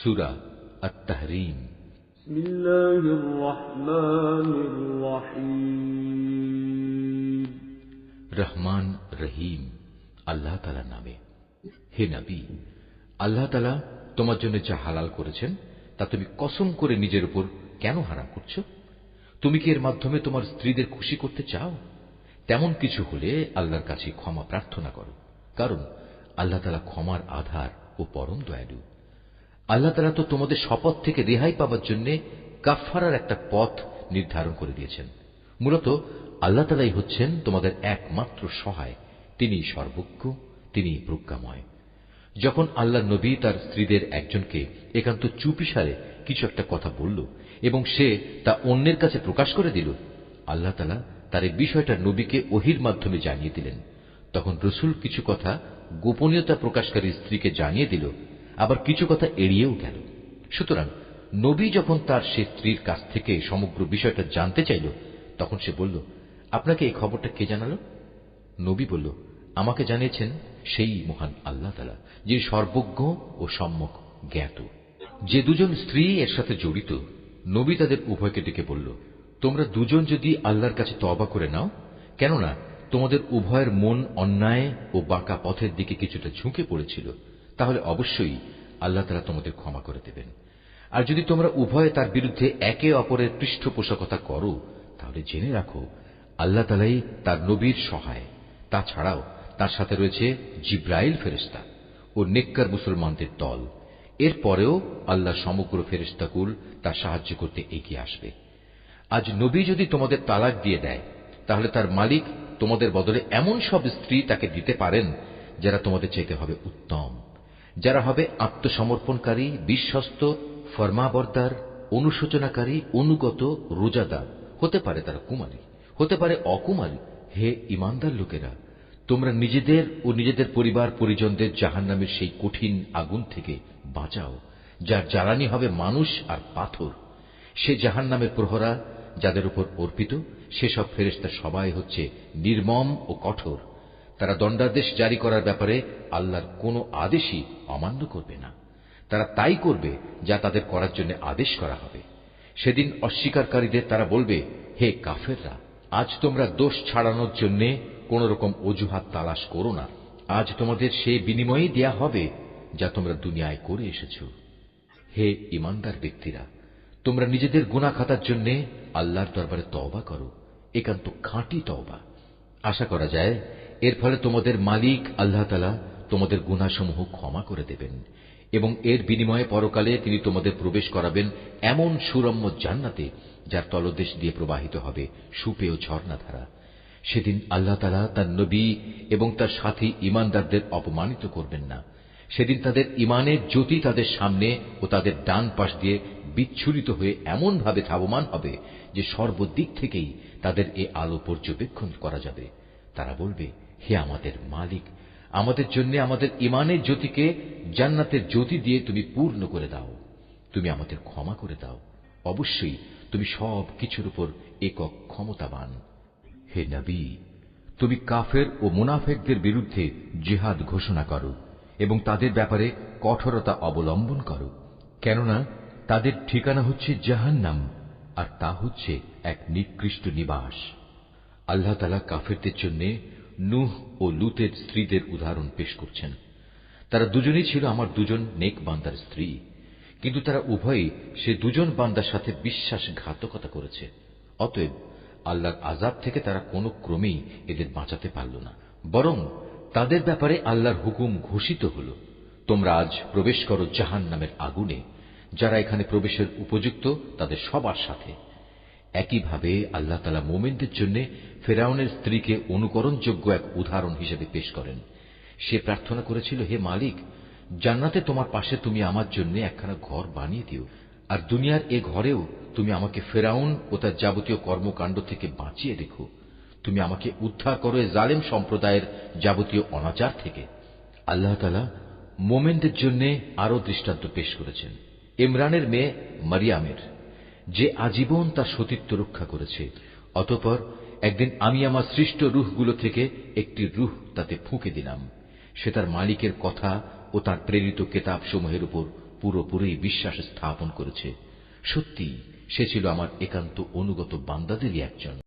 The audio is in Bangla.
সূরা আত-তাহরীম। বিসমিল্লাহির রহমানির রহিম। রহমান রহিম আল্লাহ তাআলার নামে। হে নবী, আল্লাহ তাআলা তোমার জন্য যা হালাল করেছেন তা তুমি কসম করে নিজের উপর কেন হারাম করছো? তুমি কি এর মাধ্যমে তোমার স্ত্রীদের খুশি করতে চাও? তেমন কিছু হলে আল্লাহর কাছে ক্ষমা প্রার্থনা করো, কারণ আল্লাহ তাআলা ক্ষমার আধার ও পরম দয়ালু। আল্লাহ তাআলা তো তোমাদের শপথ থেকে রেহাই পাবার জন্য কাফফারার একটা পথ নির্ধারণ করে দিয়েছেন। মূলত আল্লাহ তাআলাই হচ্ছেন তোমাদের একমাত্র সহায়, তিনিই সর্বজ্ঞ, তিনিই প্রজ্ঞাময়। যখন আল্লাহর নবী তার স্ত্রীদের একজনকে একান্ত চুপিসারে কিছু একটা কথা বলল এবং সে তা অন্যের কাছে প্রকাশ করে দিল, আল্লাহ তাআলা তার এই বিষয়টা নবীকে ওহীর মাধ্যমে জানিয়ে দিলেন। তখন রাসূল কিছু কথা গোপনীয়তা প্রকাশকারী স্ত্রীকে জানিয়ে দিল, আবার কিছু কথা এড়িয়েও গেল। সুতরাং নবী যখন তার সে স্ত্রীর কাছ থেকে সমগ্র বিষয়টা জানতে চাইল, তখন সে বলল, আপনাকে এই খবরটা কে জানালো? নবী বলল, আমাকে জানিয়েছেন সেই মহান আল্লাহ তাআলা, যিনি সর্বজ্ঞ ও সম্যক জ্ঞাত। যে দুজন স্ত্রী এর সাথে জড়িত, নবী তাদের উভয়কে ডেকে বলল, তোমরা দুজন যদি আল্লাহর কাছে তওবা করে নাও, কেননা তোমাদের উভয়ের মন অন্যায় ও বাঁকা পথের দিকে কিছুটা ঝুঁকে পড়েছিল, তাহলে অবশ্যই আল্লাহ তাআলা তোমাদের ক্ষমা করে দেবেন। আর যদি তোমরা উভয়ে তার বিরুদ্ধে একে অপরের পৃষ্ঠপোষকতা করো, তাহলে জেনে রাখো আল্লাহ তাআলাই তার নবীর সহায়। তাছাড়াও তার সাথে রয়েছে জিবরাইল ফেরেশতা ও নেককার মুসলমানদের দল। এরপরেও আল্লাহ সমগ্র ফেরেশতাকুল তার সাহায্য করতে এগিয়ে আসবে। আজ নবী যদি তোমাদের তালাক দিয়ে দেয়, তাহলে তার মালিক তোমাদের বদলে এমন সব স্ত্রী তাকে দিতে পারেন যারা তোমাদের চাইতে হবে উত্তম, যারা হবে আত্মসমর্পণকারী, বিশ্বস্ত, ফরমাবরদার, অনুশোচনাকারী, অনুগত, রোজাদার। হতে পারে তারা কুমারী, হতে পারে অকুমারী। হে ঈমানদার লোকেরা, তোমরা নিজেদের ও নিজেদের পরিবার পরিজনদের জাহান্নামের সেই কঠিন আগুন থেকে বাঁচাও, যার জ্বালানি হবে মানুষ আর পাথর। সে জাহান্নামের প্রহরা যাদের উপর অর্পিত, সেসব ফেরেশতা সবাই হচ্ছে নির্মম ও কঠোর। তারা দণ্ডাদেশ জারি করার ব্যাপারে আল্লাহর কোন আদেশই অমান্য করবে না। তারা তাই করবে যা তাদের করার জন্য আদেশ করা হবে। সেদিন অস্বীকারীদের তারা বলবে, হে কাফেররা, আজ তোমরা দোষ ছাড়ানোর জন্য কোন রকম অজুহাত তালাশ করো না। আজ তোমাদের সে বিনিময়ই দেয়া হবে যা তোমরা দুনিয়ায় করে এসেছ। হে ঈমানদার ব্যক্তিরা, তোমরা নিজেদের গুনাহ খাতার জন্য আল্লাহর দরবারে তওবা করো, একান্ত খাঁটি তওবা। আশা করা যায় এর ফলে তোমাদের মালিক আল্লাহ তাআলা তোমাদের গুনাহসমূহ ক্ষমা করে দেবেন এবং এর বিনিময়ে পরকালে তিনি তোমাদের প্রবেশ করাবেন এমন সুরম্য জান্নাতে, যার তলদেশ দিয়ে প্রবাহিত হবে সুপেয় ঝর্ণাধারা। সেদিন আল্লাহ তাআলা তার নবী এবং তার সাথী ঈমানদারদের অপমানিত করবেন না। সেদিন তাদের ঈমানের জ্যোতি তাদের সামনে ও তাদের ডান পাশ দিয়ে বিচ্ছুরিত হয়ে এমন ভাবে ধাবমান হবে যে সর্বদিক থেকেই তাদের এ আলো পর্যবেক্ষণ করা যাবে। তারা বলবে, হে আমাদের মালিক, আমাদের জন্য আমাদের ঈমানের জ্যোতিকে জান্নাতের জ্যোতি দিয়ে তুমি পূর্ণ করে দাও। তুমি আমাদের ক্ষমা করে দাও। অবশ্যই তুমি সব কিছুর উপর একক ক্ষমতাবান। হে নবী, তুমি কাফের ও মুনাফিকদের বিরুদ্ধে জিহাদ ঘোষণা করো এবং তাদের ব্যাপারে কঠোরতা অবলম্বন করো, কেননা তাদের ঠিকানা হচ্ছে জাহান্নাম, আর তা হচ্ছে এক নিকৃষ্ট নিবাস। আল্লাহ তাআলা কাফেরদের জন্য নূহ ও লূতের স্ত্রীদের উদাহরণ পেশ করছেন। তারা দুজনেই ছিল আমার দুজন নেক বান্দার স্ত্রী, কিন্তু তারা উভয়ই সে দুজন বান্দার সাথে বিশ্বাসঘাতকতা করেছে। অতএব আল্লাহর আযাব থেকে তারা কোনো ক্রমেই এদের বাঁচাতে পারল না, বরং তাদের ব্যাপারে আল্লাহর হুকুম ঘোষিত হল, তোমরা আজ প্রবেশ করো জাহান্নামের আগুনে। যারা এখানে প্রবেশের উপযুক্ত তাদের সবার সাথে। একইভাবে আল্লাহ তাআলা মুমিনদের জন্য ফিরআউনের স্ত্রীকে অনুকরণযোগ্য এক উদাহরণ হিসেবে পেশ করেন। সে প্রার্থনা করেছিল, হে মালিক, জান্নাতে তোমার পাশে তুমি আমার জন্য একখানা ঘর বানিয়ে দিও, আর দুনিয়ার এ ঘরেও তুমি আমাকে ফিরআউন ও তার যাবতীয় কর্মকাণ্ড থেকে বাঁচিয়ে রেখো। তুমি আমাকে উদ্ধার করো এ জালেম সম্প্রদায়ের যাবতীয় অনাচার থেকে। আল্লাহ তাআলা মুমিনদের জন্য আরো দৃষ্টান্ত পেশ করেছেন ইমরানের মেয়ে মারিয়ামের, যে আজীবন তার সতীত্ব রক্ষা করেছে। অতঃপর একদিন আমি আমার সৃষ্ট রূহগুলো থেকে একটি রূহ তাতে ফুঁকে দিলাম। সে তার মালিকের কথা ও তার প্রেরিত কেতাবসমূহের উপর পুরোপুরি বিশ্বাস স্থাপন করেছে। সত্যি সে ছিল আমার একান্ত অনুগত বান্দাদেরই একজন।